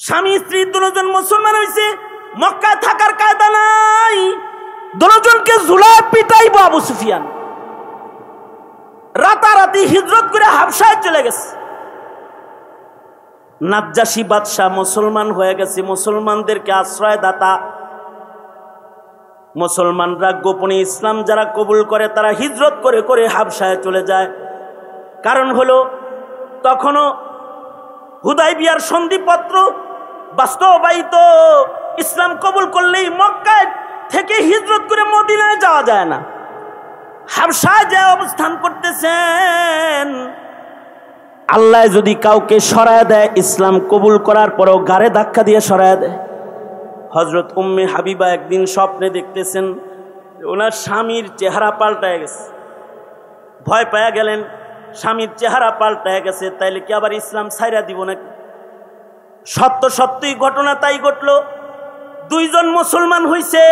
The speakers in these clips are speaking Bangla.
স্বামী স্ত্রী দুজন মুসলমান হয়েছে, মক্কায় থাকার কায়দা নাই, দুজনকে ঝুলায় পিটাইব আবু সুফিয়ান। রাতারাতি হিজরত করে হাবশায় চলে গেছে। নাজ্জাশী বাদশাহ মুসলমান হয়ে গেছে, মুসলমানদেরকে আশ্রয় দাতা। মুসলমানরা গোপনে ইসলাম যারা কবুল করে তারা হিজরত করে করে হাবশায় চলে যায়। কারণ হলো তখনও হুদাইবিয়ার সন্ধিপত্র বাস্তবায়িত, ইসলাম কবুল করলেই মক্কায় থেকে হিজরত করে মদিনায় যাওয়া যায় না। হাবশায় যে অবস্থান করতেছেন, আল্লাহ যদি কাউকে সরায় দেয় ইসলাম কবুল করার পরেও গাড়ে ধাক্কা দিয়ে সরায় দেয়। হযরত উম্মে হাবিবা একদিন স্বপ্নে দেখতেছেন ওনার স্বামীর চেহারা পাল্টায় গেছে। ভয় পেয়ে গেলেন, স্বামীর চেহারা পাল্টায় গেছে, তাইলে কি আবার ইসলাম ছাইরা দিব নাকি? সত্যই ঘটনা তাই ঘটল। দুইজন মুসলমান হইছে,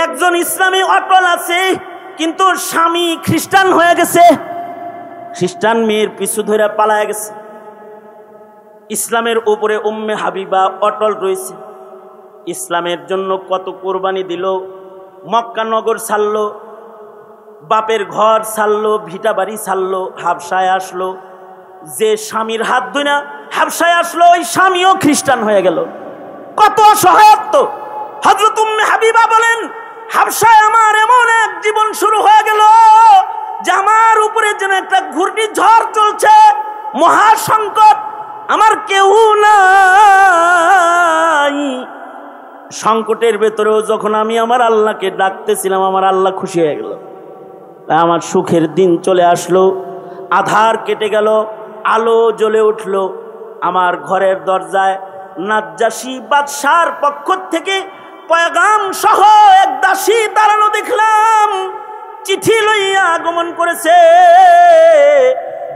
একজন ইসলামে অটল আছে, কিন্তু স্বামী খ্রিস্টান হয়ে গেছে, খ্রিস্টান মেয়ের পিছু ধরে পালায় গেছে। ইসলামের উপরে উম্মে হাবিবা অটল রয়েছে। ইসলামের জন্য কত কোরবানি দিল, মক্কা নগর ছাড়লো, বাপের ঘর ছাড়লো, ভিটা বাড়ি ছাড়লো, হাবশায় আসলো। যে স্বামীর হাত ধরে হাবশায় আসলো ওই স্বামীও খ্রিস্টান হয়ে গেল। কত অসহায়ত্ব! হযরত উম্মে হাবিবা বলেন, হাবশায় আমার এমন এক জীবন শুরু হয়ে গেল যে আমার উপরে যেন একটা ঘূর্ণিঝড় চলছে, মহাসংকট, আমার কেউ নাই। সংকটের ভেতরেও যখন আমি আমার আল্লাহকে ডাকতেছিলাম, আমার আল্লাহ খুশি হয়ে গেল। আমার সুখের দিন চলে আসলো, আধার কেটে গেল, আলো জ্বলে উঠল। আমার ঘরের দরজায় নাজ্জাশী বাদশার পক্ষ থেকে পয়গাম সহ এক দাসী দাঁড়ানো দেখলাম, চিঠি লইয়া আগমন করেছে।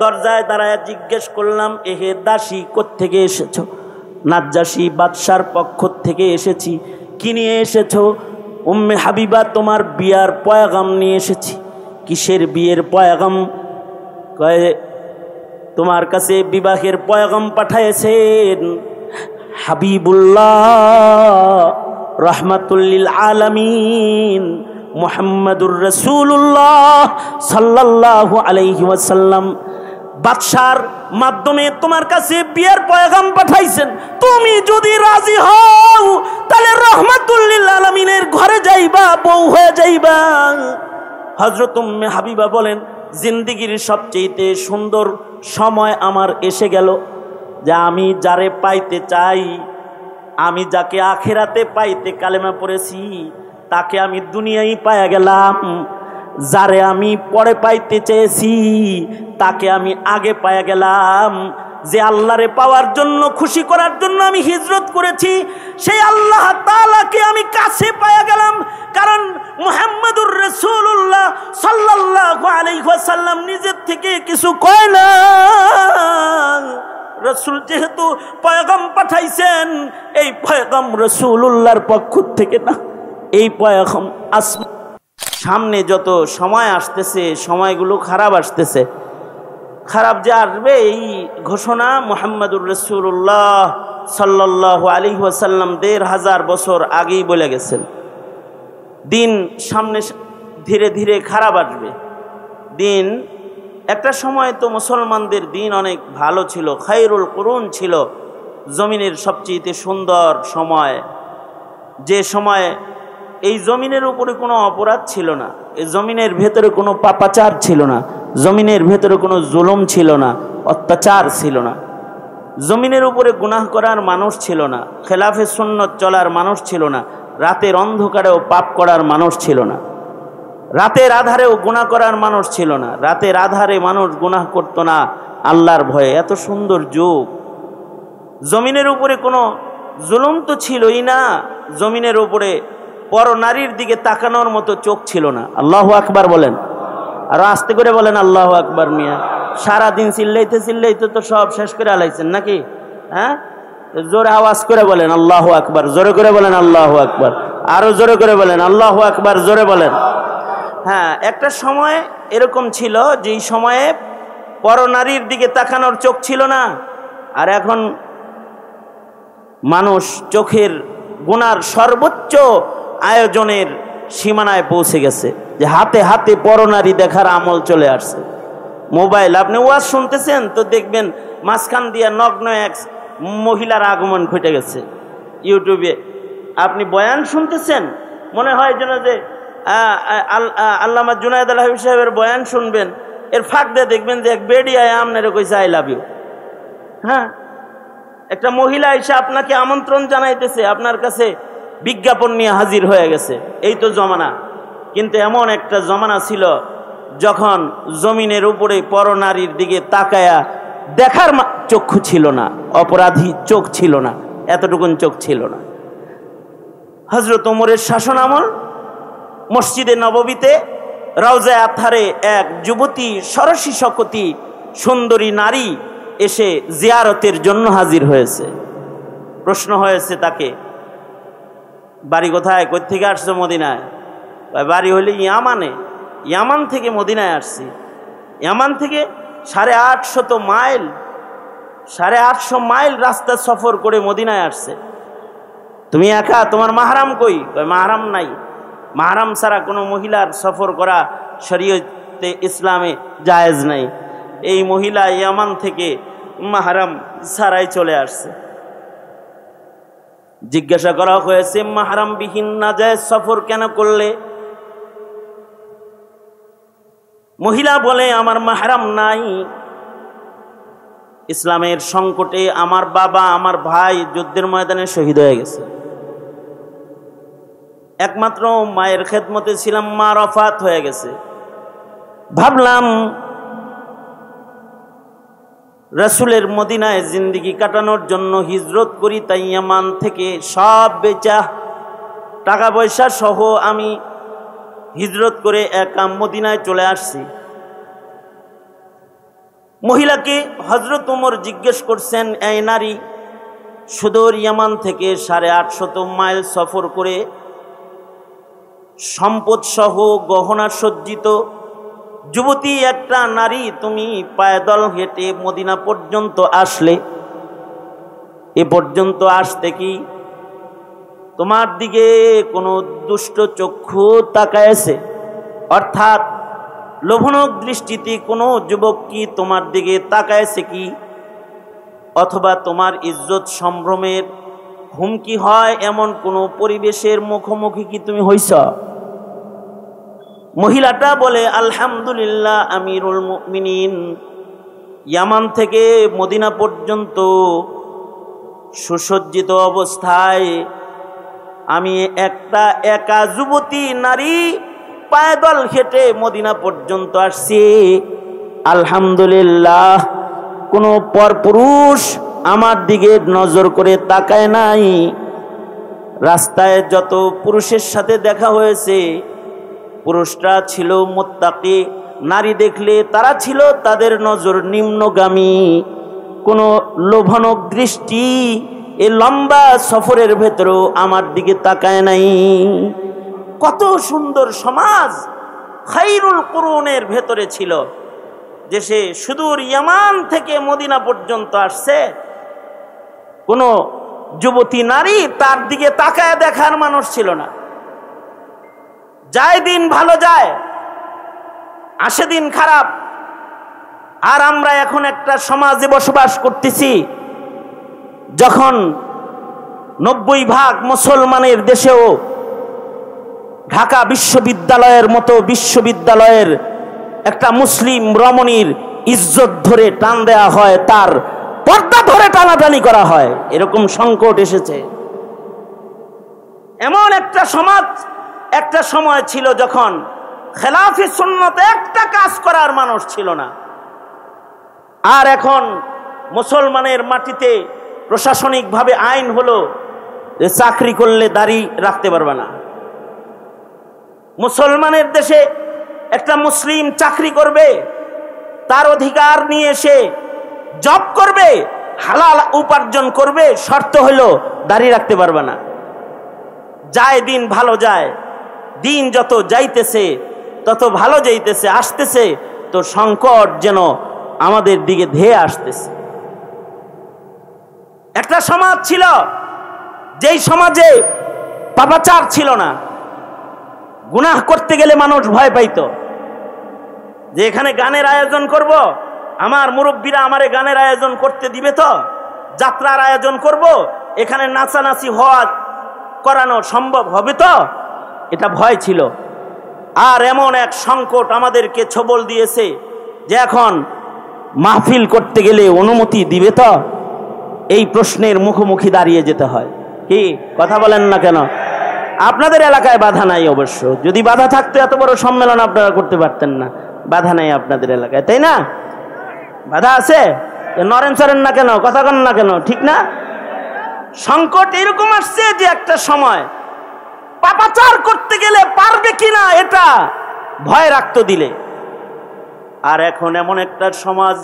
দরজায় দাঁড়ায় জিজ্ঞেস করলাম, এহে দাসী কোত্থেকে এসেছো? নাজ্জাশী বাদশার পক্ষ থেকে এসেছি। কি নিয়ে এসেছো? উম্মে হাবিবা তোমার বিয়ার পয়গাম নিয়ে এসেছি। কিসের বিয়ের পয়গাম? কয়ে তোমার কাছে বিবাহের পয়গাম পাঠাইছেন হাবিবুল্লাহ রাহমাতুল আলামিন মুহাম্মাদুর রাসূলুল্লাহ সাল্লাল্লাহু আলাইহি ওয়াসাল্লাম বাদশার মাধ্যমে তোমার কাছে বিয়ের পয়গাম পাঠাইছেন। তুমি যদি রাজি হও তাহলে রাহমাতুল আলামিনের ঘরে যাইবা, বউ হয়ে যাইবা। হযরত উম্মে হাবিবা বলেন, জিন্দেগির সবচেয়ে সুন্দর সময় আমার এসে গেল, যে আমি যারে পাইতে চাই, আমি যাকে আখিরাতে পাইতে কালেমা পড়েছি তাকে আমি দুনিয়ায় পাইয়া গেলাম। যারে আমি পরে পাইতে চেয়েছি তাকে আমি আগে পাইয়া গেলাম। যে আল্লাহরে পাওয়ার জন্য, খুশি করার জন্য আমি হিজরত করেছি, সেই আল্লাহ তাআলাকে আমি কাছে পাইয়া গেলাম। কারণ মুহাম্মাদুর রাসূলুল্লাহ সাল্লাল্লাহু আলাইহি ওয়াসাল্লাম নিজের থেকে কিছু কয় না। রাসূল যেহেতু পয়গাম পাঠাইছেন, এই পয়গাম রাসূলুল্লাহর পক্ষ থেকে না, এই পয়গাম সামনে যত সময় আসতেছে, সময়গুলো খারাপ আসতেছে, খারাপ যে আসবে এই ঘোষণা মুহাম্মাদুর রাসূলুল্লাহ সাল্লাল্লাহু আলাইহি ওয়াসাল্লাম ১৫০০ বছর আগেই বলে গেছেন। দিন সামনে ধীরে ধীরে খারাপ আসবে। দিন একটা সময় তো মুসলমানদের দিন অনেক ভালো ছিল, খায়রুল কুরুন ছিল, জমিনের সবচেয়ে সুন্দর সময়, যে সময় এই জমিনের উপরে কোনো অপরাধ ছিল না, এই জমিনের ভেতরে কোনো পাপাচার ছিল না, জমিনের ভেতরে কোনো জুলুম ছিল না, অত্যাচার ছিল না, জমিনের উপরে গুনাহ করার মানুষ ছিল না, খেলাফে সুন্নত চলার মানুষ ছিল না, রাতের অন্ধকারেও পাপ করার মানুষ ছিল না, রাতের আধারেও গুনাহ করার মানুষ ছিল না, রাতের আধারে মানুষ গুনাহ করত না আল্লাহর ভয়ে। এত সুন্দর যুগ। জমিনের উপরে কোনো জুলুম তো ছিলই না, জমিনের উপরে পর নারীর দিকে তাকানোর মতো চোখ ছিল না। আল্লাহু আকবার বলেন, আর আস্তে করে বলেন আল্লাহু আকবার। মিয়া সারাদিন চিল্লাইতে চিল্লাইতে তো সব শেষ করে আলাইছেন নাকি? হ্যাঁ, জোরে আওয়াজ করে বলেন আল্লাহু আকবার, জোরে করে বলেন আল্লাহু আকবার, আরো জোরে করে বলেন আল্লাহু আকবার, জোরে বলেন। হ্যাঁ, একটা সময় এরকম ছিল যেই সময়ে পর নারীর দিকে তাকানোর চোখ ছিল না। আর এখন মানুষ চোখের গুনার সর্বোচ্চ আয়োজনের সীমানায় পৌঁছে গেছে, যে হাতে হাতে পরনারী দেখার আমল চলে আসছে। মোবাইল, আপনি ওয়াজ শুনতেছেন তো দেখবেন মাঝখান দিয়ে নগ্ন এক মহিলার আগমন ঘটে গেছে ইউটিউবে। আপনি বয়ান শুনতেছেন, মনে হয় যেন যে আল্লামা জুনায়েদ আল হাবিব সাহেবের বয়ান শুনবেন, এর ফাঁক দিয়ে দেখবেন যে এক বেডিয়ায় আমনের কইছে আই লাভ ইউ। হ্যাঁ, একটা মহিলা এসে আপনাকে আমন্ত্রণ জানাইতেছে, আপনার কাছে বিজ্ঞাপন নিয়ে হাজির হয়ে গেছে। এই তো জমানা। কিন্তু এমন একটা জমানা ছিল যখন জমিনের উপরে পরনারীর দিকে তাকায়া দেখার চক্ষু ছিল না, অপরাধী চোখ ছিল না, এতটুকুন চোখ ছিল না। হযরত ওমরের শাসন আমল, মসজিদে নববীতে রওজায়ে আতহারে এক যুবতী সরসী শকতি সুন্দরী নারী এসে জিয়ারতের জন্য হাজির হয়েছে। প্রশ্ন হয়েছে তাকে, বাড়ি কোথায়? কই থেকে আসছো? মদিনায়। বাড়ি হইলে ইয়ামানে। ইয়ামান থেকে মদিনায় আসছি। ইয়ামান থেকে 850 মাইল, 850 মাইল রাস্তা সফর করে মদিনায় আসছে। তুমি একা? তোমার মাহরাম কই? মাহরাম নাই। মাহরাম ছাড়া কোনো মহিলার সফর করা শরীয়তে ইসলামে জায়েজ নাই। এই মহিলা ইয়ামান থেকে মাহরাম ছাড়াই চলে আসছে। জিজ্ঞাসা করা হয়েছে, মাহরাম বিহীন নাজায়েজ সফর কেন করলে? মহিলা বলে, আমার মাহরাম নাই। ইসলামের সংকটে আমার বাবা, আমার ভাই যুদ্ধের ময়দানে শহীদ হয়ে গেছে। একমাত্র মায়ের খেদমতে ছিলাম, মা রফাত হয়ে গেছে। ভাবলাম রাসূলের মদিনায় জিন্দেগি কাটানোর জন্য হিজরত করি, তাই ইয়ামান থেকে সব বেচা টাকা পয়সা সহ আমি হিজরত করে একা মদিনায় চলে আসছি। মহিলাকে হযরত ওমর জিজ্ঞেস করছেন, এই নারী সুদূর ইয়ামান থেকে 850 মাইল সফর করে সম্পদ সহ গহনা সজ্জিত যুবতী একটা নারী, তুমি পায়দল হেঁটে মদিনা পর্যন্ত আসলে। এ পর্যন্ত আসতে কি তোমার দিকে কোনো দুষ্ট চক্ষু তাকায়েছে? অর্থাৎ লোভনক দৃষ্টিতে কোনো যুবক কি তোমার দিকে তাকায়েছে কি? অথবা তোমার ইজ্জত সম্ভ্রমের হুমকি হয় এমন কোনো পরিবেশের মুখোমুখি কি তুমি হইছ? মহিলাটা বলে, আলহামদুলিল্লাহ আমিরুল মুমিনিন, ইয়ামান থেকে মদিনা পর্যন্ত সুসজ্জিত অবস্থায় আমি একটা একা যুবতী নারী পায়দল হেঁটে মদিনা পর্যন্ত আসছি। আলহামদুলিল্লাহ, কোনো পরপুরুষ আমার দিকে নজর করে তাকায় নাই। রাস্তায় যত পুরুষের সাথে দেখা হয়েছে, পুরুষরা ছিল মুত্তাকি, নারী দেখলে তারা ছিল তাদের নজর নিম্নগামী। কোনো লোভনক দৃষ্টি এ লম্বা সফরের ভেতরেও আমার দিকে তাকায় নাই। কত সুন্দর সমাজ খায়রুল কুরুনের ভেতরে ছিল, যে সে সুদূর ইয়ামান থেকে মদিনা পর্যন্ত আসছে। কোনো যুবতী নারী তার দিকে তাকায় দেখার মানুষ ছিল না। যায় দিন ভালো যায়, আসে দিন খারাপ। আর আমরা এখন একটা সমাজে বসবাস করতেছি, যখন 90% মুসলমানের দেশেও ঢাকা বিশ্ববিদ্যালয়ের মতো বিশ্ববিদ্যালয়ের একটা মুসলিম রমণীর ইজ্জত ধরে টান দেয়া হয়, তার পর্দা ধরে টানাটানি করা হয়। এরকম সংকট এসেছে। এমন একটা সমাজ, একটা সময় ছিল যখন খেলাফি সুন্নতে একটা কাজ করার মানুষ ছিল না। আর এখন মুসলমানের মাটিতে প্রশাসনিকভাবে আইন হলো যে চাকরি করলে দাড়ি রাখতে পারবে না। মুসলমানের দেশে একটা মুসলিম চাকরি করবে, তার অধিকার নিয়ে এসে জব করবে, হালাল উপার্জন করবে, শর্ত হলো দাড়ি রাখতে পারবে না। যায় দিন ভালো যায়, দিন যত যাইতেছে তত ভালো যাইতেছে, আসতেছে তো সংকট যেন আমাদের দিকে ধেয়ে আসতেছে। একটা সমাজ ছিল যেই সমাজে পাপাচার ছিল না, গুনাহ করতে গেলে মানুষ ভয় পাইত, যে এখানে গানের আয়োজন করব, আমার মুরব্বীরা আমারে গানের আয়োজন করতে দিবে তো, যাত্রার আয়োজন করব, এখানে নাচানাচি করানো সম্ভব হবে তো, এটা ভয় ছিল। আর এমন এক সংকট আমাদেরকে ছবল দিয়েছে যে এখন মাহফিল করতে গেলে অনুমতি দিবে তো, এই প্রশ্নের মুখোমুখি দাঁড়িয়ে যেতে হয়। কি কথা বলেন না কেন? আপনাদের এলাকায় বাধা নাই অবশ্য, যদি বাধা থাকতো এত বড় সম্মেলন আপনারা করতে পারতেন না। বাধা নাই আপনাদের এলাকায়, তাই না? বাধা আছে, নরেন সরেন না কেন, কথা কন না কেন, ঠিক না? সংকট এরকম আসছে যে একটা সময় পাপাচার করতে গেলে পারবে কিনা এটা ভয় রাখতো দিলে। আর এখন এমন একটা সমাজ,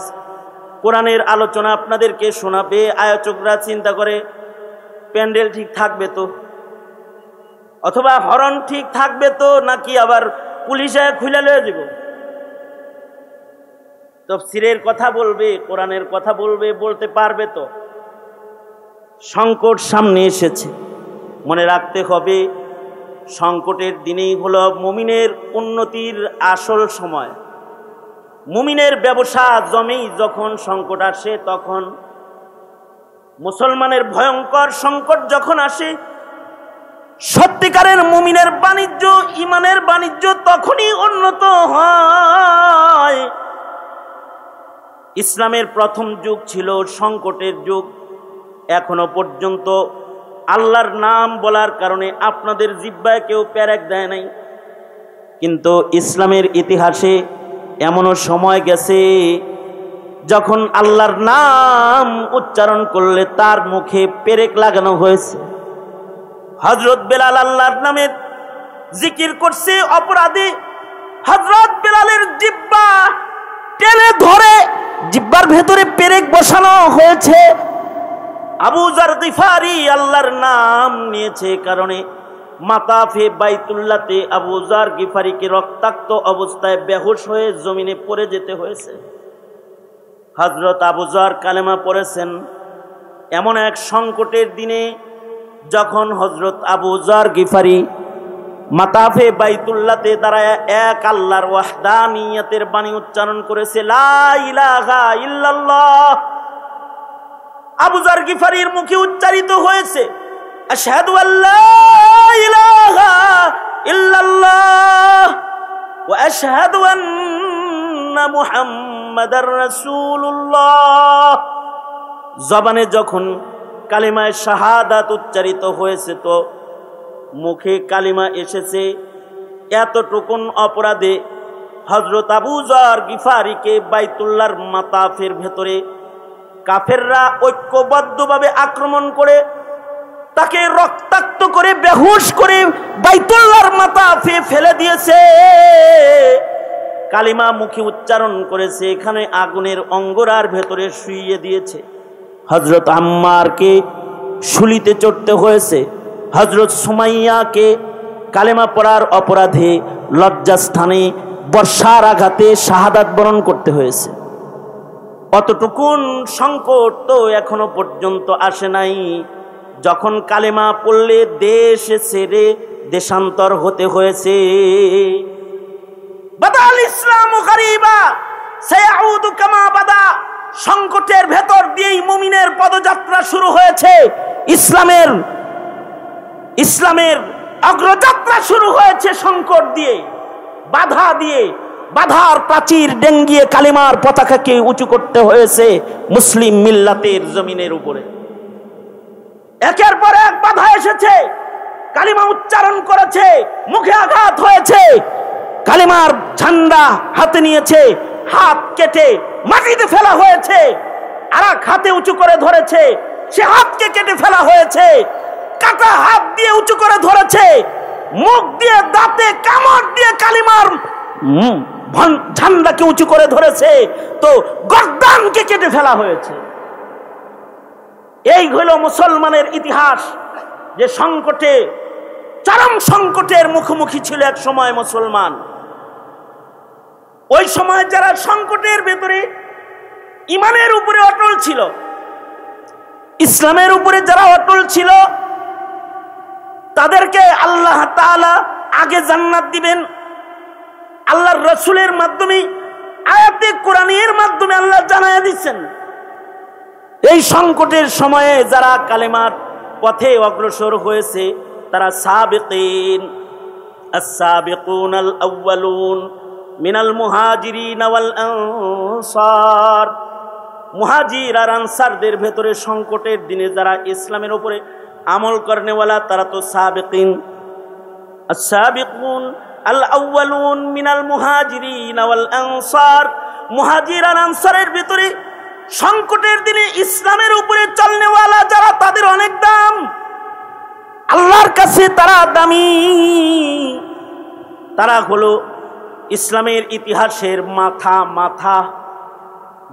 কোরআনের আলোচনা আপনাদেরকে শোনাবে, আয়োজকরা চিন্তা করে প্যান্ডেল ঠিক থাকবে তো, অথবা হরণ ঠিক থাকবে তো, নাকি আবার পুলিশে খুলে লয়ে যাব, তাফসীরের কথা বলবে, কোরআনের কথা বলবে, বলতে পারবে তো। সংকট সামনে এসেছে, মনে রাখতে হবে সংকটের দিনেই হলো মুমিনের উন্নতির আসল সময়। মুমিনের ব্যবসা জমেই যখন সংকট আসে, তখন মুসলমানের ভয়ঙ্কর সংকট যখন আসে, সত্যিকারের মুমিনের বাণিজ্য, ইমানের বাণিজ্য তখনই উন্নত হয়। ইসলামের প্রথম যুগ ছিল সংকটের যুগ। এখনো পর্যন্ত আল্লাহর নাম বলার কারণে আপনাদের জিহ্বায় কেউ পেরেক দেয় নাই, কিন্তু ইসলামের ইতিহাসে এমনও সময় গেছে যখন আল্লাহর নাম উচ্চারণ করলে তার মুখে পেরেক লাগানো হয়েছে। হযরত বেলাল আল্লাহর নামের জিকির করছে অপরাধী, হযরত বেলালের জিহ্বা টেনে ধরে জিহ্বার ভেতরে পেরেক বসানো হয়েছে। আবু যার গিফারি আল্লাহর নাম নিয়েছে কারণে মাতাফে বাইতুল্লাহতে আবু যার গিফারিকে রক্তাক্ত অবস্থায় বেহুশ হয়ে জমিনে পড়ে যেতে হয়েছে। হযরত আবু যার কালেমা পড়েছেন এমন এক সংকটের দিনে, যখন হযরত আবু যার গিফারি মাতাফে বাইতুল্লাহতে দাঁড়ায় এক আল্লাহর ওয়াহদানিয়তের বাণী উচ্চারণ করেছে, লা ইলাহা ইল্লাল্লাহ। আবু যার গিফারির মুখে উচ্চারিত হয়েছে আশহাদু আল্লা ইলাহা ইল্লাল্লাহ ওয়া আশহাদু আন্না মুহাম্মাদার রাসূলুল্লাহ। জবানে যখন কালিমায়ে শাহাদাত উচ্চারিত হয়েছে, তো মুখে কালিমা এসেছে, এতটুকুন অপরাধে হযরত আবু যার গিফারিকে বাইতুল্লাহর মাতাফের ভেতরে কাফেররা ঐক্যবদ্ধভাবে আক্রমণ করে তাকে রক্তাক্ত করে বেহুশ করে বাইতুল্লাহর মাতাফে ফেলে দিয়েছে। কালিমা মুখে উচ্চারণ করেছে, এখানে আগুনের অঙ্গরার ভেতরে শুইয়ে দিয়েছে। হযরত আম্মারকে শুলিতে চড়তে হয়েছে। হযরত সুমাইয়াকে কালেমা পড়ার অপরাধে লজ্জাস্থানে বর্ষার আঘাতে শাহাদাত বরণ করতে হয়েছে। অতটুকুন সংকট তো এখনো পর্যন্ত আসে নাই, যখন কালেমা পড়লে দেশ ছেড়ে দেশান্তর হতে হয়েছে। বাদাল ইসলামু গারিবা সায়াউদু কামা বাদা। সংকটের ভেতর দিয়েই মুমিনের পদযাত্রা শুরু হয়েছে। ইসলামের অগ্রযাত্রা শুরু হয়েছে সংকট দিয়ে, বাধা দিয়ে। বাধার প্রাচীর ডেঙ্গিয়ে কালিমার পতাকাকে উঁচু করতে হয়েছে মুসলিম মিল্লাতের জমিনের উপরে। একের পর এক বাধা এসেছে, কালিমা উচ্চারণ করেছে, মুখে আঘাত হয়েছে, কালিমার ঝান্ডা হাতে নিয়েছে, হাত কেটে মাটিতে ফেলা হয়েছে, আর এক হাতে উঁচু করে ধরেছে, সে হাতকে কেটে ফেলা হয়েছে, কাটা হাত দিয়ে উঁচু করে ধরেছে, মুখ দিয়ে দাঁতে কামড় দিয়ে কালিমার ঝান্ডাকে উঁচু করে ধরেছে, তো গর্দানকে কেটে ফেলা হয়েছে। এই হলো মুসলমানের ইতিহাস, যে সংকটে, চরম সংকটের মুখোমুখি ছিল এক সময় মুসলমান। ওই সময় যারা সংকটের ভেতরে ইমানের উপরে অটল ছিল, ইসলামের উপরে যারা অটল ছিল, তাদেরকে আল্লাহ তাআলা আগে জান্নাত দিবেন আল্লাহর রাসূলের মাধ্যমে, আয়াতে কোরআনের মাধ্যমে আল্লাহ জানায়া দিচ্ছেন। এই সংকটের সময়ে যারা কালেমার পথে অগ্রসর হয়েছে তারা সাবিকিন, আস-সাবিকুন আল-আউয়ালুন মিনাল মুহাজিরিন ওয়াল আনসার। মুহাজির আর আনসারদের ভেতরে সংকটের দিনে যারা ইসলামের উপরে আমল করনেওয়ালা তারা তো সাবিকিন। আস-সাবিকুন আল-আউয়ালুন মিনাল মুহাজিরিন ওয়াল আনসার। মুহাজির আর আনসারের ভিতরে সংকটের দিনে ইসলামের উপরে চলনেওয়ালা যারা তাদের অনেক দাম, আল্লাহর কাছে তারা দামি। তারা হলো ইসলামের ইতিহাসের মাথা,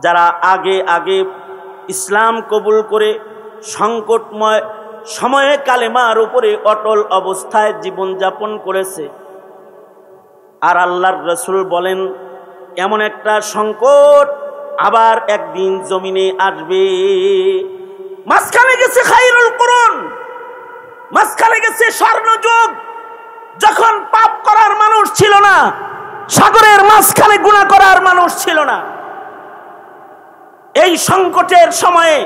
যারা আগে আগে ইসলাম কবুল করে সংকটময় সময়ে কালেমার উপরে অটল অবস্থায় জীবনযাপন করেছে। আর আল্লাহর রাসূল বলেন এমন একটা সংকট আবার একদিন জমিনে আসবে। মাঝখানে গেছে খায়রুল কুরুন, মাঝখানে গেছে স্বর্ণযুগ, যখন পাপ করার মানুষ ছিল না, সাগরের মাঝখানে গুনাহ করার মানুষ ছিল না। এই সংকটের সময়ে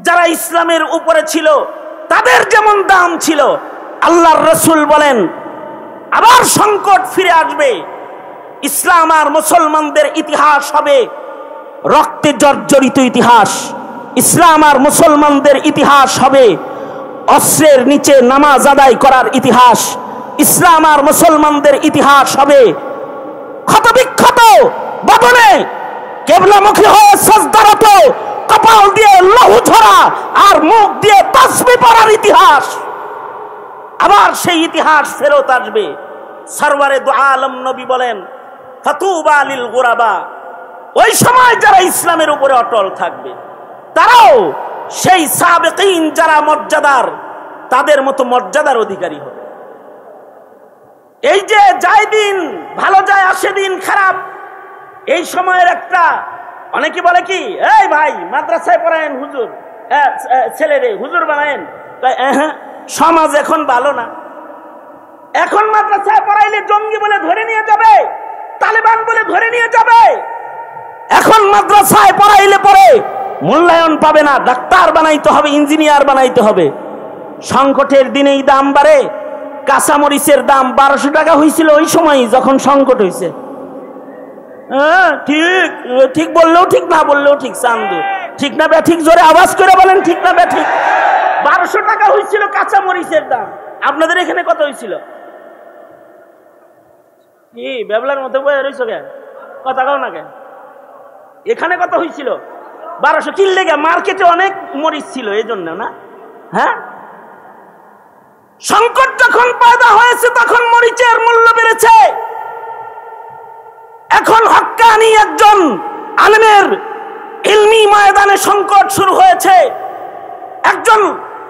যারা ইসলামের উপরে ছিল তাদের যেমন দাম ছিল, আল্লাহর রাসূল বলেন আবার সংকট ফিরে আসবে। ইসলাম আর মুসলমানদের ইতিহাস হবে রক্তে জর্জরিত ইতিহাস। ইসলাম আর মুসলমানদের ইতিহাস হবে অস্ত্রের নিচে নামাজ আদায় করার ইতিহাস। ইসলাম আর মুসলমানদের ইতিহাস হবে ক্ষতবিক্ষত বদনে কিবলামুখী হয়ে সাজদারত, কপাল দিয়ে লহু ঝরা আর মুখ দিয়ে তাসবিহ পড়ার ইতিহাস। আবার সেই ইতিহাস ফেরত আসবে। সরওয়ারে দু আলম নবী বলেন ফাতুবা লিল গুরাবা। ওই সময় যারা ইসলামের উপরে অটল থাকবে তারাও সেই সাবিকিন যারা মর্যাদার, তাদের মতো মর্যাদার অধিকারী হবে। এই যে যায় দিন ভালো যায় আসে দিন খারাপ, এই সময়ের একটা অনেকে বলে কি এই ভাই মাদ্রাসায় পড়ায়েন হুজুর, ছেলেরে হুজুর বানায়েন। সমাজ এখন ভালো না, এখন মাদ্রাসায় পড়াইলে জঙ্গি বলে ধরে নিয়ে যাবে, তালেবান বলে ধরে নিয়ে যাবে। এখন মাদ্রাসায় পড়াইলে পরে মূল্যায়ন পাবে না, ডাক্তার বানাইতে হবে, ইঞ্জিনিয়ার বানাইতে হবে। সংকটের দিনেই দাম বাড়ে। কাঁচামরিচের দাম 1200 টাকা হয়েছিল ওই সময় যখন সংকট হয়েছে। ঠিক ঠিক বললেও ঠিক, না বললেও ঠিক। চান্দু ঠিক না বে ঠিক? জোরে আওয়াজ করে বলেন ঠিক না বে ঠিক? 1200 টাকা হয়েছিল কাঁচামরিচের দাম। আপনাদের এখানে কত হয়েছিল? কি বেবলার মধ্যে বয়ে রয়েছ কেন? কথা কাও না কেন? এখানে কত হয়েছিল? 1200। কিনলে গে মার্কেটে অনেক মরিচ ছিল এই জন্য না? হ্যাঁ, সংকট যখন পয়দা হয়েছে তখন মরিচের মূল্য বেড়েছে। এখন হক্কানি একজন আলেমের ইলমি ময়দানে সংকট শুরু হয়েছে। একজন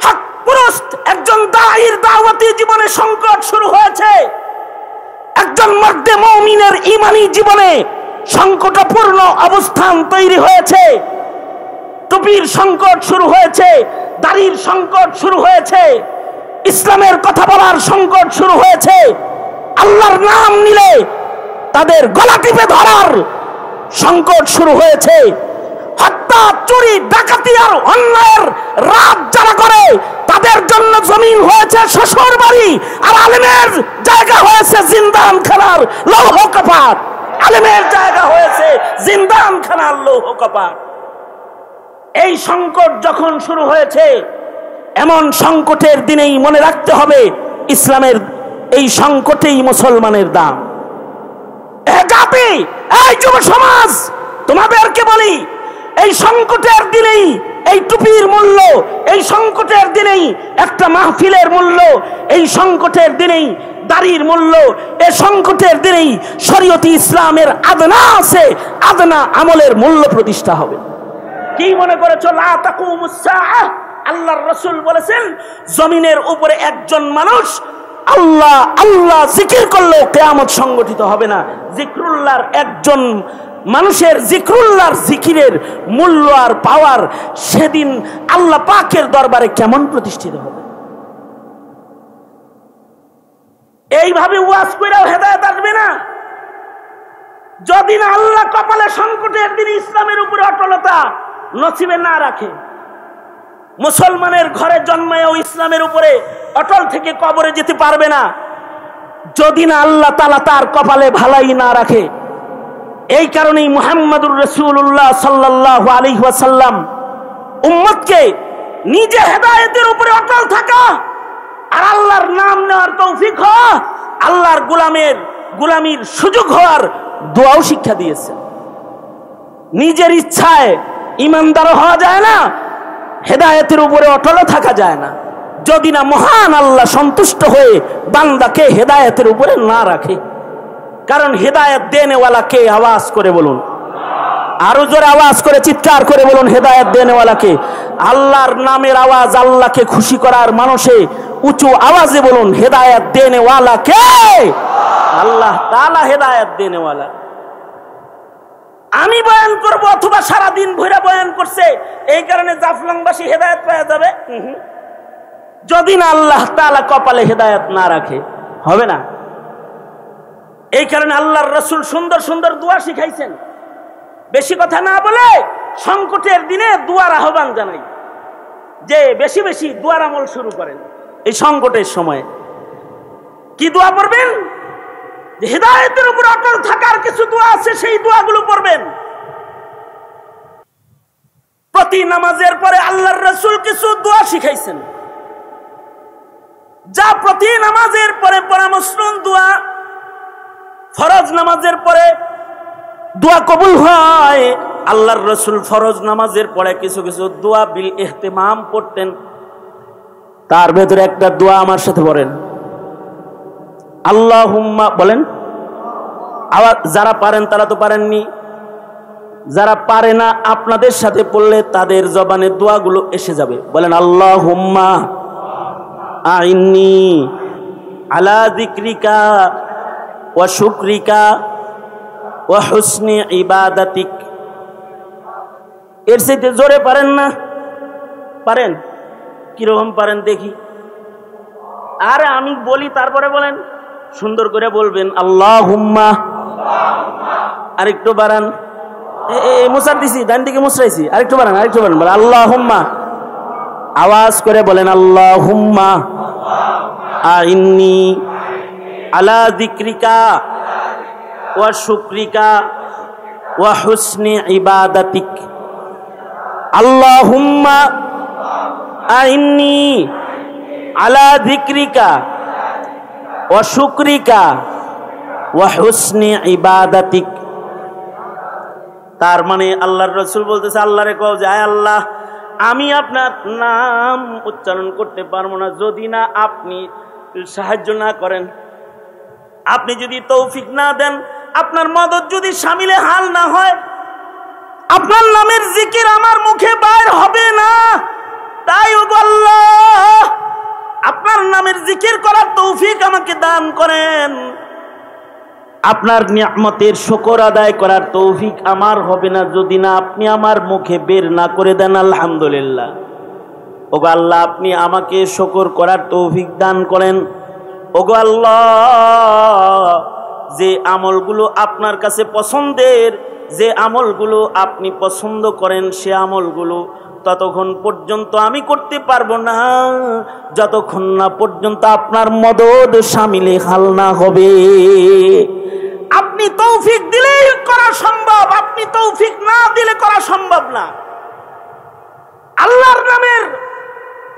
হক পুরুষ, একজন দাঈর দাওয়াতি জীবনে সংকট শুরু হয়েছে। একজন মর্দে মুমিনের ঈমানি জীবনে সংকটপূর্ণ অবস্থান তৈরি হয়েছে। টুপির সংকট শুরু হয়েছে, দাড়ির সংকট শুরু হয়েছে, ইসলামের কথা বলার সংকট শুরু হয়েছে। আল্লাহর নাম নিলে তাদের গলা টিপে ধরার সংকট শুরু হয়েছে। হত্যা, চুরি, ডাকাতি আর অন্যায়ের রাত যারা করে তাদের জন্য জমিন হয়েছে শ্বশুর বাড়ি, আর আলেমের জায়গা হয়েছে জিন্দান খানার লৌহ কপাট। আলেমের জায়গা হয়েছে জিন্দান খানার লৌহ কপাট। এই সংকট যখন শুরু হয়েছে, এমন সংকটের দিনেই মনে রাখতে হবে ইসলামের এই সংকটেই মুসলমানের দাম। জাতি, এই যুব সমাজ, তোমাদেরকে বলি এই সংকটের দিনেই এই টুপির মূল্য, এই সংকটের দিনেই একটা মাহফিলের মূল্য, এই সংকটের দিনেই দাড়ির মূল্য, এই সংকটের দিনেই শরীয়তে ইসলামের আদনা আছে, আদনা আমলের মূল্য প্রতিষ্ঠা হবে। কি মনে করেছো লা তাকুমুস সাআহ? আল্লাহর রাসূল বলেছেন জমিনের উপরে একজন মানুষ আল্লাহ আল্লাহ জিকির করলেও কিয়ামত সংগঠিত হবে না। জিকরুল্লাহর একজন মানুষের জিকরুল্লাহর জিকিরের মূল্য আর পাওয়ার সেদিন আল্লাহ পাকের দরবারে কেমন প্রতিষ্ঠিত হবে? এইভাবে ওয়াজ কইরাও হেদায়েত আসবে না। যদি না আল্লাহ কপালে সংকটের দিন ইসলামের উপরে অটলতা নসিবে না রাখে, মুসলমানের ঘরে জন্মায়ও ইসলামের উপরে অটল থেকে কবরে যেতে পারবে না, যদি না আল্লাহ তাআলা তার কপালে ভালাই না রাখে। এই কারণেই মুহাম্মদুর রাসূলুল্লাহ সাল্লাল্লাহু আলাইহি ওয়াসাল্লাম উম্মতকে নিজে হেদায়েতের উপরে অটল থাকা আর আল্লাহর নাম নেওয়ার তৌফিক হওয়া, আল্লাহর গোলামির সুযোগ হওয়ার দোয়াও শিক্ষা দিয়েছেন। নিজের ইচ্ছায় ইমানদার হওয়া যায় না, হেদায়েতের উপরে অটল থাকা যায় না, যদি না মহান আল্লাহ সন্তুষ্ট হয়ে বান্দাকে হেদায়েতের উপরে না রাখে। কারণ হেদায়েত দেনেওয়ালা কে? আওয়াজ করে বলুন, আরো জোরে আওয়াজ করে চিৎকার করে বলুন, হেদায়েত দেনেওয়ালা কে? আল্লাহর নামের আওয়াজ আল্লাহকে খুশি করার মানুষে উঁচু আওয়াজে বলুন, হেদায়েত দেনেওয়ালা কে? আল্লাহ তাআলা হেদায়েত দেনেওয়ালা। আমি বয়ান করব অথবা সারা দিন ভৈরা বয়ান করছে, এই কারণে জাফলংবাসী হেদায়েত পাওয়া যাবে? যদি না আল্লাহ তাআলা কপালে হেদায়েত না রাখে, হবে না। এই কারণে আল্লাহর রাসূল সুন্দর সুন্দর দোয়া শিখাইছেন। বেশি কথা না বলে সংকটের দিনে দোয়ার আহ্বান জানাই যে বেশি বেশি দোয়ার আমল শুরু করেন। এই সংকটের সময় কি দোয়া পড়বেন? যে হেদায়েতের উপর অটল থাকার কিছু দোয়া আছে, সেই দোয়াগুলো পড়বেন। প্রতি নামাজের পরে আল্লাহর রাসূল কিছু দোয়া শিখাইছেন, যা প্রতি নামাজের পরে পড়া মসনুন দোয়া। ফরজ নামাজের পরে দোয়া কবুল হয়। আল্লাহর রাসূল ফরজ নামাজের পরে কিছু কিছু দোয়া বিল ইহতিমাম পড়তেন। তার ভেতরে একটা দোয়া আমার সাথে পড়েন, আল্লাহুম্মা বলেন। আওয়াজ যারা পারেন তারা তো পারেননি, যারা পারে না আপনাদের সাথে পড়লে তাদের জবানে দোয়াগুলো এসে যাবে। বলেন আল্লাহুম্মা আইন্নি আলা যিকরিকা ওয়া শুকরিকা ওয়া হুসনি ইবাদাতিক। এর চাইতে জোরে পারেন না? পারেন? কিরকম পারেন দেখি। আরে আমি বলি তারপরে বলেন, সুন্দর করে বলবেন আল্লাহুম্মা। আরেকটু বাড়ান, মুসার দিছি, ডান দিকে মুসরাইছি, আরেকটু বাড়ান, আরেকটু বাড়ান, বলেন আল্লাহুম্মা। আওয়াজ করে বলেন আল্লাহুম্মা আইন্নি আলা যিকরিকা ওয়া শুকরিকা ওয়া হুসনি ইবাদাতিক। আল্লাহুম্মা আইন্নি আলা যিকরিকা ওয়া শুকরিকা ওয়া হুসনি ইবাদাতিক। তার মানে আল্লাহর রাসূল বলতেছে, আল্লাহরে কও যে আয় আল্লাহ, আমি আপনার নাম উচ্চারণ করতে পারবো না যদি না আপনি সাহায্য না করেন, আপনি যদি তৌফিক না দেন, আপনার মদদ যদি শামিলে হাল না হয়, আপনার নামের জিকির আমার মুখে বাইর হবে না। তাই ওগো আল্লাহ, আপনার নামের জিকির করার তৌফিক আমাকে দান করেন। আপনার নিয়ামতের শুকর আদায় করার তৌফিক আমার হবে না যদি না আপনি আমার মুখে বের না করে দেন আলহামদুলিল্লাহ। ওগো আল্লাহ, আপনি আমাকে শুকর করার তৌফিক দান করেন। ওগো আল্লাহ, যে আমলগুলো আপনার কাছে পছন্দের, যে আমলগুলো আপনি পছন্দ করেন, সে আমলগুলো ততক্ষণ পর্যন্ত আমি করতে পারবো না যতক্ষণ না পর্যন্ত আপনার মদদ শামিলে হাল না হবে। আপনি তৌফিক দিলেই করা সম্ভব, আপনি তৌফিক না দিলে করা সম্ভব না। আল্লাহর নামের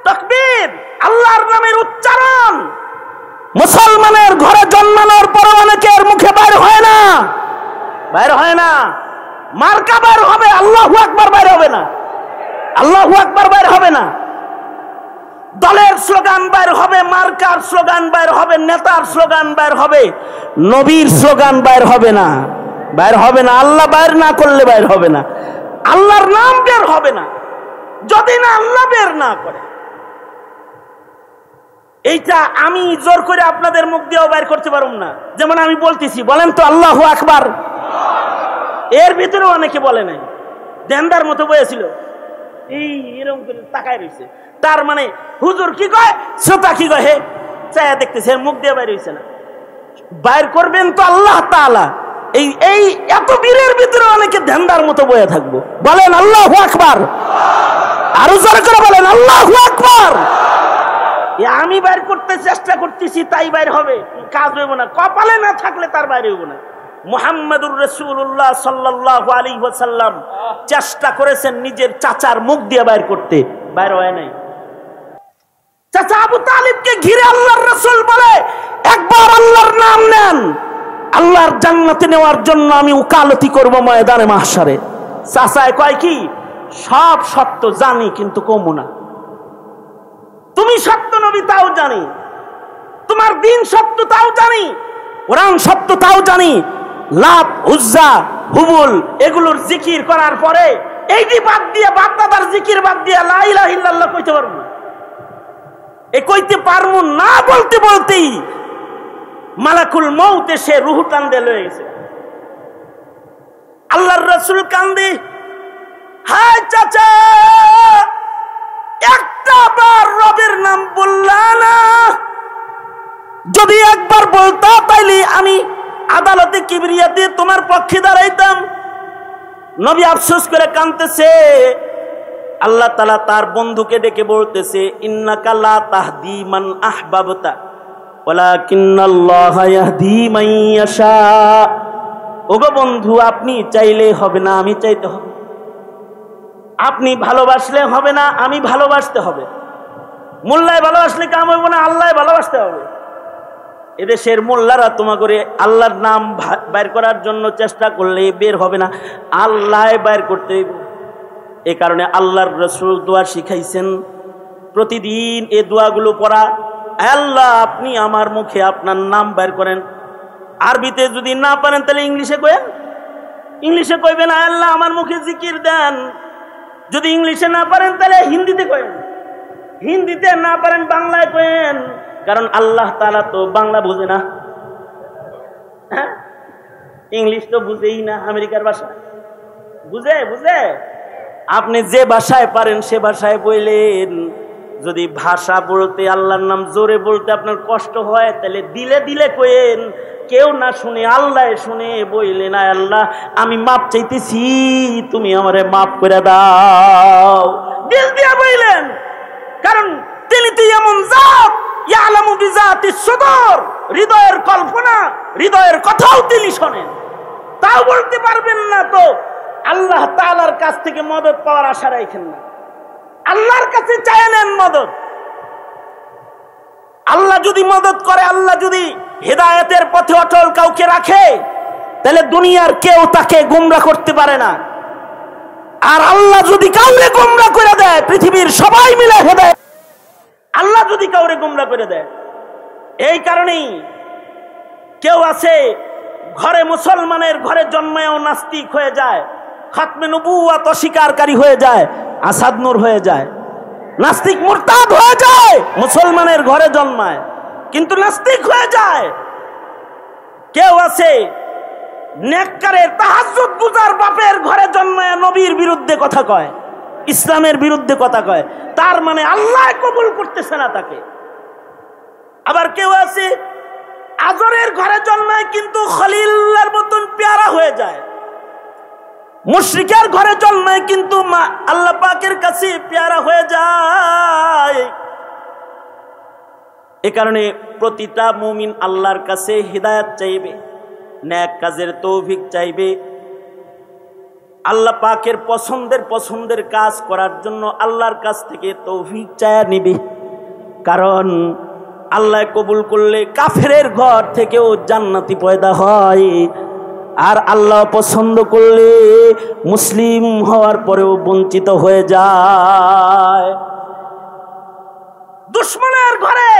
তাকবীর, আল্লাহর নামের উচ্চারণ মুসলমানের ঘরে জন্মানোর পর অনেকের মুখে বাইর হয় না, বাইর হয় না। মার্কা বাইর হবে, আল্লাহু আকবার বাইর হবে না, আল্লাহু আকবার বাইর হবে না। দলের স্লোগান বাইর হবে, মার্কার স্লোগান বাইর হবে, নেতার স্লোগান বাইর হবে, নবীর স্লোগান বাইর হবে না, বাইর হবে না। আল্লাহ বাইর না করলে বাইর হবে না, আল্লাহর নাম বের হবে না যদি না আল্লাহ বের না করে। এইটা আমি জোর করে আপনাদের মুখ দিয়েও বাইর করতে পারব না। যেমন আমি বলতেছি, বলেন তো আল্লাহু আকবার। এর ভিতরে অনেকে বলে নাই, দেনদার মতো বলেছিল, এই এরকম করে তাকায় রয়েছে। তার মানে হুজুর কি কয়, শ্রোতা কি কয়, হে চায়া দেখতেছে, মুখ দিয়ে বাইর হইছে না। বাইর করবেন তো আল্লাহ তাআলা। এই এই এত বীরের ভিতরে অনেকে ধ্যানদার মতো বয়ে থাকবো। বলেন আল্লাহু আকবার, আরো জোরে করে বলেন আল্লাহু আকবার। আমি বাইর করতে চেষ্টা করতেছি তাই বাইর হবে, কাজ হইব না। কপালে না থাকলে তার বাইরে হইব না। মুহাম্মাদুর রাসূলুল্লাহ সাল্লাল্লাহু আলাইহি ওয়াসাল্লাম চেষ্টা করেছেন নিজের চাচার মুখ দিয়ে বাইর করতে, বাইর হয় নাই। চাচা আবু তালিবকে ঘিরে আল্লাহর রাসূল বলে, একবার আল্লাহর নাম নেন, আল্লাহর জান্নাতে নেওয়ার জন্য আমি উকালতি করব ময়দানে মাহশারে। চাচায় কয় কি, সব সত্য জানি কিন্তু কমু না। তুমি সত্য নবী তাও জানি, তোমার দিন সত্য তাও জানি, কোরআন সত্য তাও জানি, লাত উজ্জা হুবুল এগুলোর জিকির করার পরে এইটি বাদ দিয়ে, বাপদাদার জিকির বাদ দিয়ে লা ইলাহা ইল্লাল্লাহ কইতে পারবো না। এ কইতে পারবো না বলতে বলতেই মালাকুল মউত এসে রূহ টান দিয়ে লয়ে গেছে। আল্লাহর রাসূল কান্দে, হায় চাচা একটা বার রবের নাম বললা না, যদি একবার বলতা তাইলে আমি আদালতে কিবরিয়াতে তোমার পক্ষে দাঁড়াইতাম। নবী আফসোস করে কাঁদতেছে। আল্লাহ তাআলা তার বন্ধুকে ডেকে বলতেছে, ইন্নাকা লা তাহদি মান আহবাবতা ওয়ালাকিন্নাল্লাহা ইয়াহদি মান ইয়াশা। ওগো বন্ধু, আপনি চাইলে হবে না, আমি চাইতে হবে। আপনি ভালোবাসলে হবে না, আমি ভালোবাসতে হবে। মোল্লায় ভালোবাসলে কাম হইব না, আল্লাহ ভালোবাসতে হবে। এদেশের মোল্লারা তোমা করে আল্লাহর নাম বাইর করার জন্য চেষ্টা করলে বের হবে না, আল্লাহ বাইর করতে হইব। এ কারণে আল্লাহর রাসূল দোয়া শিখাইছেন, প্রতিদিন এই দোয়াগুলো পড়া। আল্লাহ আপনি আমার মুখে আপনার নাম বাইর করেন। আরবিতে যদি না পারেন তাহলে ইংলিশে কইেন, ইংলিশে কইবেন আল্লাহ আমার মুখে জিকির দেন। যদি ইংলিশে না পারেন তাহলে হিন্দিতে কইেন, হিন্দিতে না পারেন বাংলায় কইেন, কারণ আল্লাহ তাআলা তো বাংলা বুঝে না, হ্যাঁ ইংলিশ তো বুঝেই না, আমেরিকার ভাষা বুঝে বুঝে। আপনি যে ভাষায় পারেন সে ভাষায় বললেন। যদি ভাষা বলতে, আল্লাহর নাম জোরে বলতে আপনার কষ্ট হয় তাহলে দিলে দিলে কইেন, কেউ না শুনে আল্লাহ শুনে বললেন, আল্লাহ আমি মাপ চাইতেছি, তুমি আমারে মাপ করে দাও। দিল দিয়া বললেন, কারণ তিনি তো এমন জাত, ইয়ালামু বিজাতিস সুদূর, হৃদয়ের কল্পনা, হৃদয়ের কথাও তিনি শোনেন। তাও বলতে পারবেন না তো আল্লাহ তাআলার কাছ থেকে মদদ পাওয়ার আশা রাখেন না। আল্লাহর কাছে চায় নেন মদদ। আল্লাহ যদি মদদ করে, আল্লাহ যদি হেদায়েতের পথে অটল কাউকে রাখে, তাহলে দুনিয়ার কেউ তাকে গোমরা করতে পারে না। আর আল্লাহ যদি কাউরে গোমরা করে দেয়, পৃথিবীর সবাই মিলে হেদায়েত, আল্লাহ যদি কাউরে গোমরা করে দেয়। এই কারণেই কেউ আছে ঘরে, মুসলমানের ঘরে জন্মেও নাস্তিক হয়ে যায়, খাতমে নবুওয়াত অস্বীকারী হয়ে যায়, আসাদ নূর হয়ে যায়, নাস্তিক মুরতাদ হয়ে যায়, মুসলমানের ঘরে জন্মায় কিন্তু নাস্তিক হয়ে যায়। কেউ আছে নেককারের তাহাজ্জুদ গুজার বাপের ঘরে জন্মায় নবীর বিরুদ্ধে কথা কয়, ইসলামের বিরুদ্ধে কথা কয়, তার মানে আল্লাহ কবুল করতেছে না তাকে। আবার কেউ আছে আজরের ঘরে জন্মায় কিন্তু খলিলের মতন পেয়ারা হয়ে যায়, মুশরিকের ঘরে জন্মায় কিন্তু আল্লাহ পাকের কাছে পেয়ারা হয়ে যায়। এ কারণে প্রতিটা মুমিন আল্লাহর কাছে হিদায়াত চাইবে, নেক কাজের তৌফিক চাইবে, আল্লাহ পাকের পছন্দের কাজ করার জন্য আল্লাহর কাছ থেকে তৌফিক চায়া নিবে। কারণ আল্লাহ কবুল করলে কাফেরের ঘর থেকেও জান্নাতি পয়দা হয়, আর আল্লাহ পছন্দ করলে মুসলিম হওয়ার পরেও বঞ্চিত হয়ে যায়। দুশ্মনের ঘরে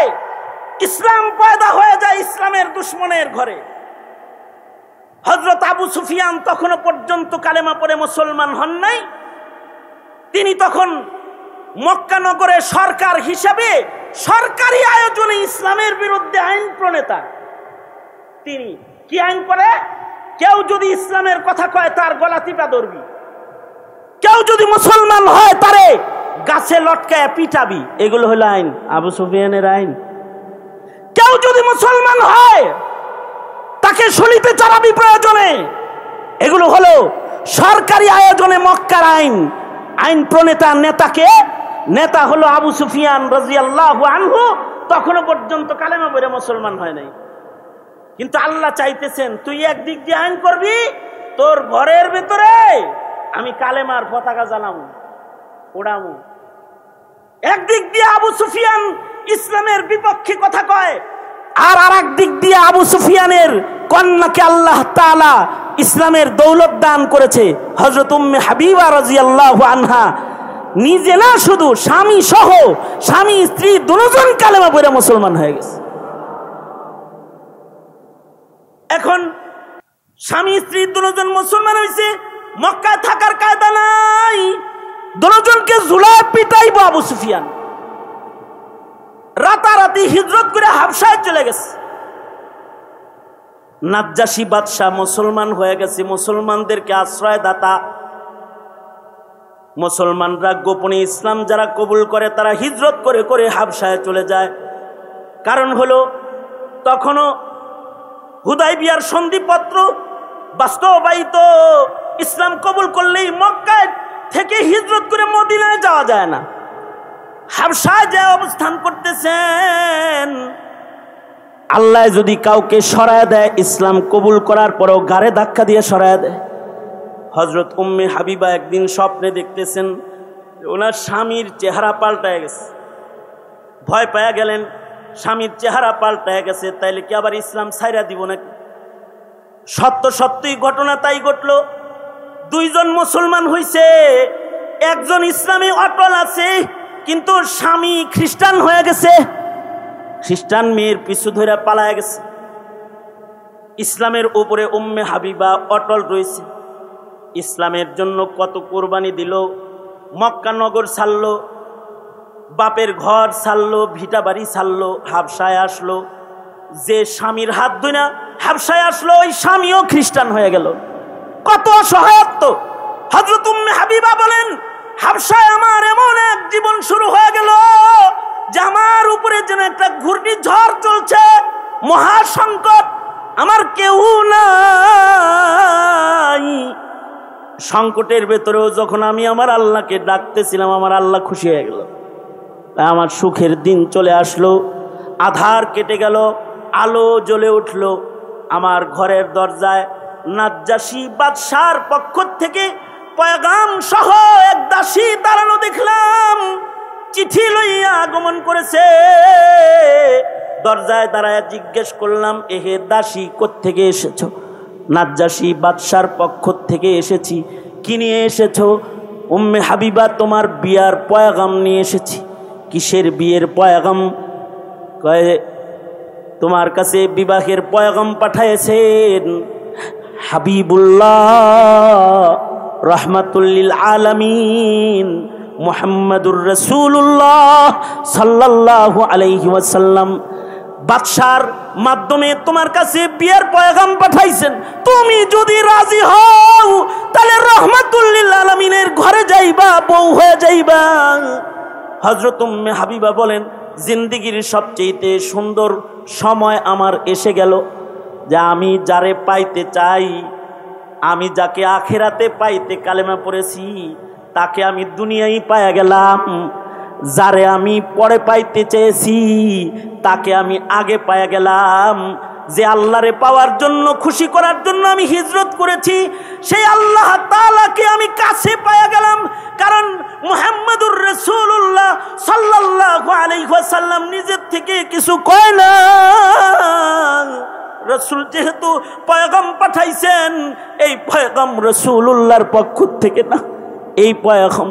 ইসলাম পয়দা হয়ে যায়, ইসলামের দুশ্মনের ঘরে। হযরত আবু সুফিয়ান তখনও পর্যন্ত কালেমা পড়ে মুসলমান হন নাই। তিনি তখন মক্কা নগরে সরকার হিসাবে সরকারি আয়োজনে ইসলামের বিরুদ্ধে আইন প্রণেতা। তিনি কি আইন করে? কেউ যদি ইসলামের কথা কয় তার গলা টিপা ধরবি, কেউ যদি মুসলমান হয় তারে গাছে লটকায় পিটাবি। এগুলো হলো আইন, আবু সুফিয়ানের আইন। কেউ যদি মুসলমান হয় তাকে শরীফে চারাবি প্রয়োজনে। এগুলো হলো সরকারি আয়োজনে মক্কার আইন। আইন প্রণেতা নেতাকে, নেতা হলো আবু সুফিয়ান রাদিয়াল্লাহু আনহু, তখনও পর্যন্ত কালেমা পড়ে মুসলমান হয় নাই। কিন্তু আল্লাহ চাইতেছেন তুই একদিক দিয়ে আইন করবি, তোর ঘরের ভেতরে আমি কালেমার পতাকা জ্বালামু, ওড়ামু। একদিক দিয়ে আবু সুফিয়ান ইসলামের বিপক্ষে কথা কয়, আর আরেক দিক দিয়ে আবু সুফিয়ানের কন্যাকে আল্লাহ তাআলা ইসলামের দৌলত দান করেছে। হযরত উম্মে হাবিবা রাদিয়াল্লাহু আনহা নিজে না, শুধু স্বামী সহ, স্বামী স্ত্রী দুজন কালেমা পড়ে মুসলমান হয়ে গেছে। এখন স্বামী স্ত্রী দুজন মুসলমান হয়েছে, মক্কায় থাকার কায়দা নাই, দুজনকে ঝুলায় পিটাইবো আবু সুফিয়ান। রাতারাতি হিজরত করে হাবশায় চলে গেছে। নাজ্জাশী বাদশাহ মুসলমান হয়ে গেছে, মুসলমানদেরকে আশ্রয় দাতা। মুসলমানরা গোপনে ইসলাম যারা কবুল করে তারা হিজরত করে করে হাবশায় চলে যায়। কারণ হলো তখনও হুদাইবিয়ার সন্ধিপত্র বাস্তবায়িত, ইসলাম কবুল করলেই মক্কায় থেকে হিজরত করে মদিনায় যাওয়া যায় না। হাবশায় যে অবস্থান করতেছেন, আল্লাহ যদি কাউকে সরায় দেয়, ইসলাম কবুল করার পরেও গাড়ে ধাক্কা দিয়ে সরায় দেয়। হযরত উম্মে হাবিবা একদিন স্বপ্নে দেখতেছেন ওনার স্বামীর চেহারা পাল্টায় গেছে। ভয় পেয়ে গেলেন, স্বামীর চেহারা পাল্টায় গেছে, তাইলে কি আবার ইসলাম ছাইরা দিব নাকি? সত্যই ঘটনা তাই ঘটল। দুইজন মুসলমান হইছে, একজন ইসলামে অটল আছে, কিন্তু স্বামী খ্রিস্টান হয়ে গেছে, খ্রিস্টান মেয়ের পিছু ধরে পালায় গেছে। ইসলামের উপরে উম্মে হাবিবা অটল রয়েছে। ইসলামের জন্য কত কোরবানি দিল, মক্কা নগর ছাড়লো, বাপের ঘর ছাড়লো, ভিটা বাড়ি ছাড়লো, হাবশায় আসলো। যে স্বামীর হাত ধরে হাবশায় আসলো, ওই স্বামীও খ্রিস্টান হয়ে গেল। কত অসহায়ত্ব! হযরত উম্মে হাবিবা বলেন, হাবশায় আমার এমন এক জীবন শুরু হয়ে গেল যে আমার উপরে যেন একটা ঘূর্ণিঝড় চলছে, মহা সংকট, আমার কেউ নাই। সংকটের ভেতরেও যখন আমি আমার আল্লাহকে ডাকতেছিলাম, আমার আল্লাহ খুশি হয়ে গেল। আমার সুখের দিন চলে আসলো, আধার কেটে গেল, আলো জ্বলে উঠল। আমার ঘরের দরজায় নাজ্জাশী বাদশার পক্ষ থেকে পয়গাম সহ এক দাসী দাঁড়ানো দেখলাম, চিঠি লইয়া আগমন করেছে। দরজায় দাঁড়ায় জিজ্ঞেস করলাম, এহে দাসী কোত্থেকে এসেছো? নাজ্জাশী বাদশার পক্ষ থেকে এসেছি। কি নিয়ে এসেছো? উম্মে হাবিবা, তোমার বিয়ার পয়গাম নিয়ে এসেছি। কিসের বিয়ের পয়গাম? কয়ে তোমার কাছে বিবাহের পয়গাম পাঠাইছেন হাবিবুল্লাহ রহমাতুল্লিল আলামিন মুহাম্মাদুর রাসূলুল্লাহ সাল্লাল্লাহু আলাইহি ওয়াসাল্লাম বাদশার মাধ্যমে তোমার কাছে বিয়ের পয়গাম পাঠাইছেন। তুমি যদি রাজি হও তাহলে রহমাতুল্লিল আলামিনের ঘরে যাইবা, বউ হয়ে যাইবা। হযরত উম্মে হাবিবা বলেন, জিন্দেগির সবচেয়ে সুন্দর সময় আমার এসে গেল, যে আমি যারে পাইতে চাই, আমি যাকে আখিরাতে পাইতে কালেমা পড়েছি, তাকে আমি দুনিয়ায় পাইয়া গেলাম। যারে আমি পরে পাইতে চেয়েছি, তাকে আমি আগে পাইয়া গেলাম। যে আল্লাহরে পাওয়ার জন্য, খুশি করার জন্য আমি হিজরত করেছি, সেই আল্লাহ তাআলাকে আমি কাছে পাইয়া গেলাম। কারণ মুহাম্মাদুর রাসূলুল্লাহ সাল্লাল্লাহু আলাইহি ওয়াসাল্লাম নিজের থেকে কিছু কয় না। রাসূল যেহেতু পয়গাম পাঠাইছেন, এই পয়গাম রাসূলুল্লাহর পক্ষ থেকে না, এই পয়গাম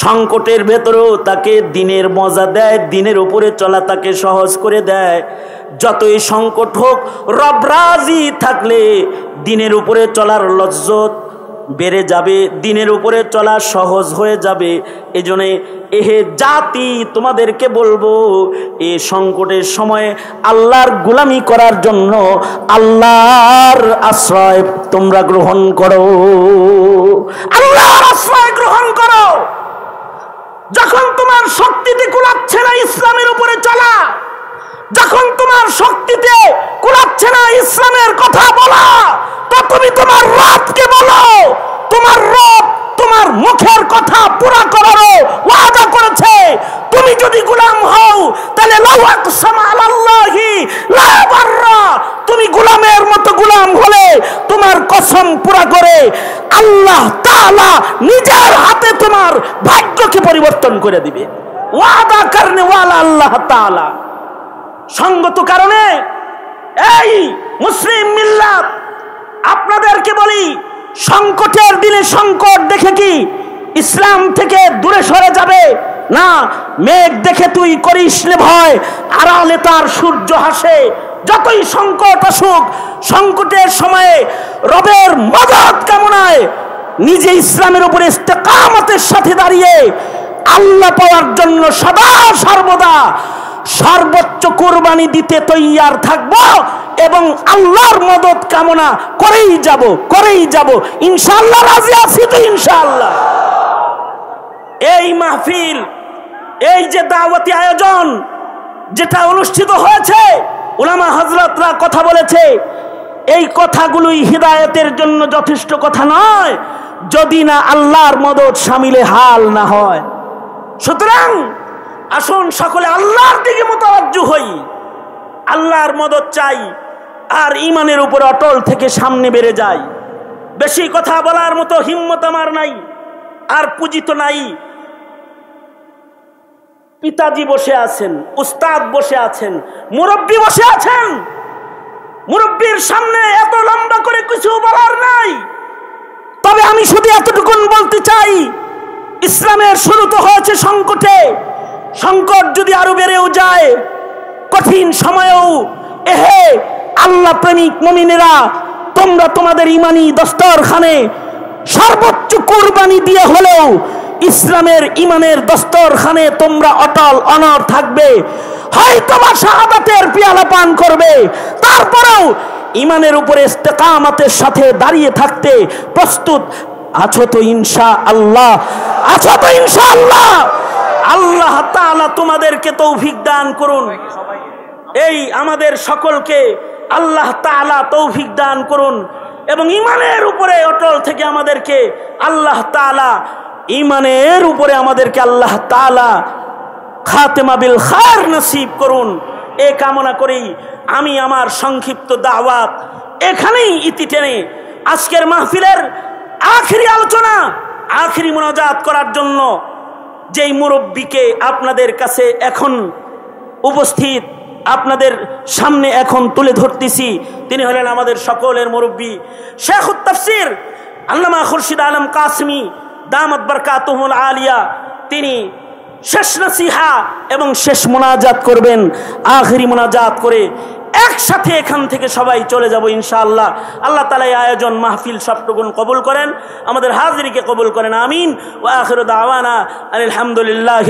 সংকটের ভেতরেও তাকে দিনের মজা দেয়, দিনের উপরে চলা তাকে সহজ করে দেয়। যতই সংকট হোক, রব রাজি থাকলে দিনের উপরে চলার লজ্জত বেড়ে যাবে, দিনের উপরে চলা সহজ হয়ে যাবে। এজন্য এহে জাতি, তোমাদেরকে বলবো, এই সংকটের সময়ে আল্লাহর গোলামি করার জন্য আল্লাহর আশ্রয় তোমরা গ্রহণ করো, আল্লাহর আশ্রয় গ্রহণ করো। যখন তোমার শক্তিতে কুলাচ্ছে না ইসলামের উপরে চলা, যখন তোমার শক্তিতে কুলাচ্ছে না ইসলামের কথা মাওলা, তো তুমি তোমার রবকে বলো। তোমার রব তোমার মুখের কথা পুরা করারও ওয়াদা করেছে। তুমি যদি গোলাম হও তাহলে লাউ আকসামা আলাল্লাহি লা বাররা, তুমি গোলামের মতো গোলাম হলে তোমার কসম পুরা করে আল্লাহ তাআলা নিজের হাতে তোমার ভাগ্যকে পরিবর্তন করে দিবে। ওয়াদা করনে ওয়ালা আল্লাহ তাআলা। সঙ্গত কারণে এই মুসলিম মিল্লাত আপনাদেরকে বলি, সংকটের দিনে সংকট দেখে কি ইসলাম থেকে দূরে সরে যাবে না। মেঘ দেখে তুই করিস নে ভয়, আড়ালে তার সূর্য হাসে। যতই সংকট আসুক, সংকটের সময়ে রবের মদদ কামনায় নিজে ইসলামের উপরে ইস্তেকামতের সাথে দাঁড়িয়ে আল্লাহ পাওয়ার জন্য সদা সর্বদা সর্বোচ্চ কুরবানি দিতে তৈয়ার থাকবো এবং আল্লাহর মদদ কামনা করেই যাব ইনশাআল্লাহ। রাজি আছি তো ইনশাআল্লাহ। এই মাহফিল, এই যে দাওয়াতি আয়োজন যেটা অনুষ্ঠিত হয়েছে, উলামা হযরতরা কথা বলেছে, এই কথাগুলোই হিদায়াতের জন্য যথেষ্ট কথা নয় যদি না আল্লাহর মদদ শামিলে হাল না হয়। সুতরাং আসুন সকলে আল্লাহর দিকে মুতাওয়াজ্জু হই, আল্লাহর মদদ চাই আর ঈমানের উপর অটল থেকে সামনে বেড়ে যাই। বেশি কথা বলার মতো হিম্মত আমার নাই, আর পুঁজি তো নাই। পিতাজি বসে আছেন, উস্তাদ বসে আছেন, মুরব্বী বসে আছেন। মুরব্বীর সামনে এত লম্বা করে কিছু বলার নাই। তবে আমি শুধু এতটুকুন বলতে চাই, ইসলামের শুরু তো হয়েছে সংকটে। সংকট যদি আরো বেড়েও যায়, কঠিন সময়েও এহে আল্লাহ প্রেমিক মুমিনেরা, তোমরা তোমাদের ইমানি দস্তরখানে সর্বোচ্চ কুরবানি দিয়ে হলেও ইসলামের ইমানের দস্তরখানে তোমরা অটল অনড় থাকবে। হয়তো বা শাহাদাতের পেয়ালা পান করবে, তারপরেও ইমানের উপরে ইস্তেকামতের সাথে দাঁড়িয়ে থাকতে প্রস্তুত আছো তো ইনশাআল্লাহ? আছো তো ইনশাআল্লাহ? আল্লাহ তাআলা তোমাদেরকে তৌফিক দান করুন। এই আমাদের সকলকে আল্লাহ তাআলা তৌফিক দান করুন এবং ইমানের উপরে অটল থেকে আমাদেরকে আল্লাহ তাআলা আল্লাহ তাআলা খাতেমা বিল খায়র নসিব করুন। এ কামনা করি আমি আমার সংক্ষিপ্ত দাওয়াত এখানেই ইতি টেনে আজকের মাহফিলের আখিরি আলোচনা, আখিরি মুনাজাত করার জন্য যেই মুরব্বীকে আপনাদের কাছে এখন উপস্থিত, আপনাদের সামনে এখন তুলে ধরতেছি, তিনি হলেন আমাদের সকলের মুরব্বী শেখুত তাফসীর আল্লামা খুরশিদ আলম কাসেমী দামাত বরকাতুহুল আলিয়া। তিনি শেষ নসিহা এবং শেষ মুনাজাত করবেন। আখিরি মুনাজাত করে একসাথে এখান থেকে সবাই চলে যাব ইনশাআল্লাহ। আল্লাহ তাআলা এই আয়োজন মাহফিল সবটুকুন কবুল করেন, আমাদের হাজিরিকে কবুল করেন। আমিন। ওয়া আখিরু দাওয়ানা আলহামদুলিল্লাহ।